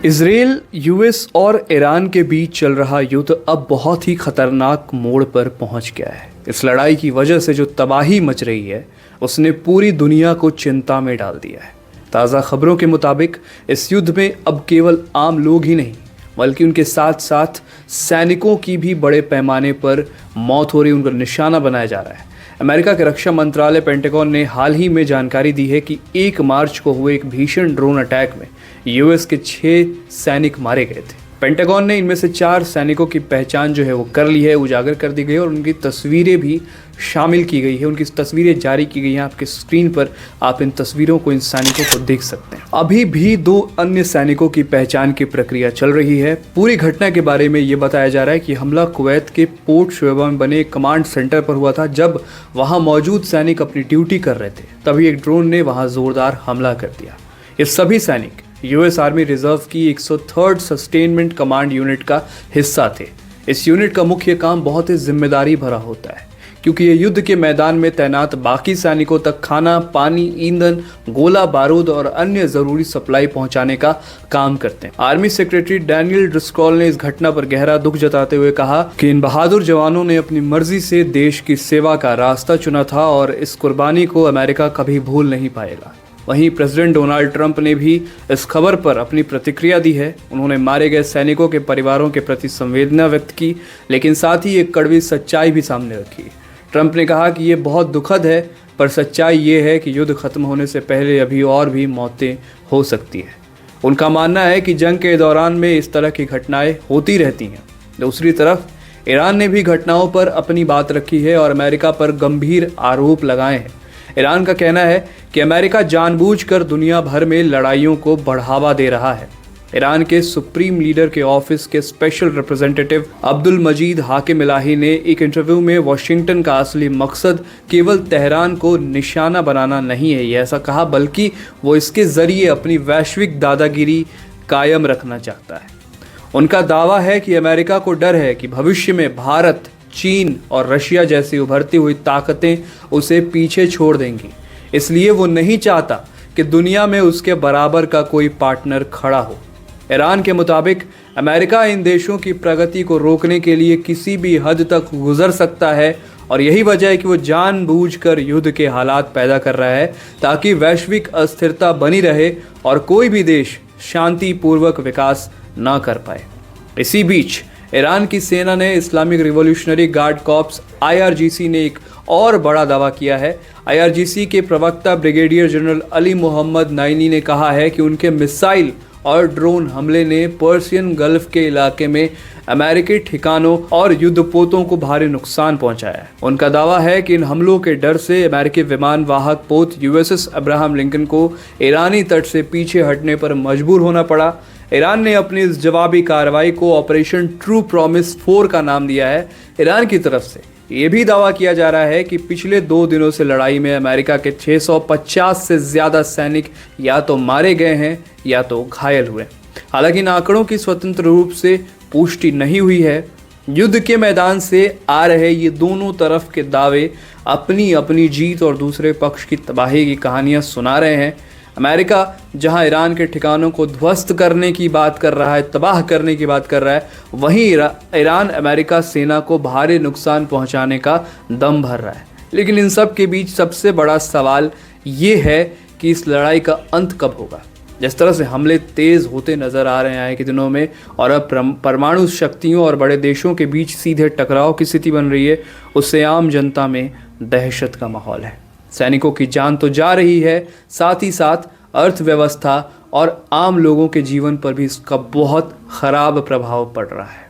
Israel, US और Iran के बीच चल रहा युद्ध अब बहुत ही खतरनाक मोड़ पर पहुंच गया है। इस लड़ाई की वजह से जो तबाही मच रही है उसने पूरी दुनिया को चिंता में डाल दिया है। ताज़ा खबरों के मुताबिक इस युद्ध में अब केवल आम लोग ही नहीं बल्कि उनके साथ साथ सैनिकों की भी बड़े पैमाने पर मौत हो रही, उनका निशाना बनाया जा रहा है। अमेरिका के रक्षा मंत्रालय पेंटागन ने हाल ही में जानकारी दी है कि 1 मार्च को हुए एक भीषण ड्रोन अटैक में यूएस के 6 सैनिक मारे गए थे। पेंटागन ने इनमें से 4 सैनिकों की पहचान जो है वो कर ली है, उजागर कर दी गई और उनकी तस्वीरें भी शामिल की गई है, उनकी तस्वीरें जारी की गई हैं। आपके स्क्रीन पर आप इन तस्वीरों को, इन सैनिकों को देख सकते हैं। अभी भी 2 अन्य सैनिकों की पहचान की प्रक्रिया चल रही है। पूरी घटना के बारे में ये बताया जा रहा है कि हमला कुवैत के पोर्ट शुएबा में बने कमांड सेंटर पर हुआ था। जब वहां मौजूद सैनिक अपनी ड्यूटी कर रहे थे तभी एक ड्रोन ने वहां जोरदार हमला कर दिया। ये सभी सैनिक यूएस आर्मी रिजर्व की 103rd सस्टेनमेंट कमांड यूनिट का हिस्सा थे। इस यूनिट का मुख्य काम बहुत ही जिम्मेदारी भरा होता है क्योंकि ये युद्ध के मैदान में तैनात बाकी सैनिकों तक खाना, पानी, ईंधन, गोला बारूद और अन्य जरूरी सप्लाई पहुंचाने का काम करते हैं। आर्मी सेक्रेटरी डैनियल ड्रिस्कॉल ने इस घटना पर गहरा दुख जताते हुए कहा कि इन बहादुर जवानों ने अपनी मर्जी से देश की सेवा का रास्ता चुना था और इस कुर्बानी को अमेरिका कभी भूल नहीं पाएगा। वहीं प्रेसिडेंट डोनाल्ड ट्रंप ने भी इस खबर पर अपनी प्रतिक्रिया दी है। उन्होंने मारे गए सैनिकों के परिवारों के प्रति संवेदना व्यक्त की, लेकिन साथ ही एक कड़वी सच्चाई भी सामने रखी। ट्रंप ने कहा कि ये बहुत दुखद है, पर सच्चाई ये है कि युद्ध खत्म होने से पहले अभी और भी मौतें हो सकती हैं। उनका मानना है कि जंग के दौरान में इस तरह की घटनाएं होती रहती हैं। दूसरी तरफ ईरान ने भी घटनाओं पर अपनी बात रखी है और अमेरिका पर गंभीर आरोप लगाए हैं। ईरान का कहना है कि अमेरिका जानबूझकर दुनिया भर में लड़ाइयों को बढ़ावा दे रहा है। ईरान के सुप्रीम लीडर के ऑफिस के स्पेशल रिप्रेजेंटेटिव अब्दुल मजीद हाकिम इलाही ने एक इंटरव्यू में वाशिंगटन का असली मकसद केवल तेहरान को निशाना बनाना नहीं है, ये ऐसा कहा, बल्कि वो इसके जरिए अपनी वैश्विक दादागिरी कायम रखना चाहता है। उनका दावा है कि अमेरिका को डर है कि भविष्य में भारत, चीन और रशिया जैसी उभरती हुई ताकतें उसे पीछे छोड़ देंगी। इसलिए वो नहीं चाहता कि दुनिया में उसके बराबर का कोई पार्टनर खड़ा हो। ईरान के मुताबिक अमेरिका इन देशों की प्रगति को रोकने के लिए किसी भी हद तक गुजर सकता है और यही वजह है कि वो जानबूझकर युद्ध के हालात पैदा कर रहा है ताकि वैश्विक अस्थिरता बनी रहे और कोई भी देश शांतिपूर्वक विकास ना कर पाए। इसी बीच ईरान की सेना ने Islamic revolutionary guard corps IRGC ने एक और बड़ा दावा किया है। IRGC के प्रवक्ता brigadier general Ali Mohammad Naini ने कहा है कि उनके मिसाइल और ड्रोन हमले ने पर्शियन गल्फ के इलाके में अमेरिकी ठिकानों और युद्धपोतों को भारी नुकसान पहुंचाया है। उनका दावा है कि इन हमलों के डर से अमेरिकी विमान वाहक पोत USS अब्राहम लिंकन को ईरानी तट से पीछे हटने पर मजबूर होना पड़ा। ईरान ने अपनी इस जवाबी कार्रवाई को ऑपरेशन ट्रू प्रॉमिस 4 का नाम दिया है। ईरान की तरफ से ये भी दावा किया जा रहा है कि पिछले 2 दिनों से लड़ाई में अमेरिका के 650 से ज़्यादा सैनिक या तो मारे गए हैं या तो घायल हुए। हालांकि इन आंकड़ों की स्वतंत्र रूप से पुष्टि नहीं हुई है। युद्ध के मैदान से आ रहे ये दोनों तरफ के दावे अपनी अपनी जीत और दूसरे पक्ष की तबाही की कहानियां सुना रहे हैं। अमेरिका जहां ईरान के ठिकानों को ध्वस्त करने की बात कर रहा है, तबाह करने की बात कर रहा है, वहीं ईरान अमेरिका सेना को भारी नुकसान पहुंचाने का दम भर रहा है। लेकिन इन सब के बीच सबसे बड़ा सवाल ये है कि इस लड़ाई का अंत कब होगा। जिस तरह से हमले तेज होते नजर आ रहे हैं आए के दिनों में और अब परमाणु शक्तियों और बड़े देशों के बीच सीधे टकराव की स्थिति बन रही है, उससे आम जनता में दहशत का माहौल है। सैनिकों की जान तो जा रही है, साथ ही साथ अर्थव्यवस्था और आम लोगों के जीवन पर भी इसका बहुत खराब प्रभाव पड़ रहा है।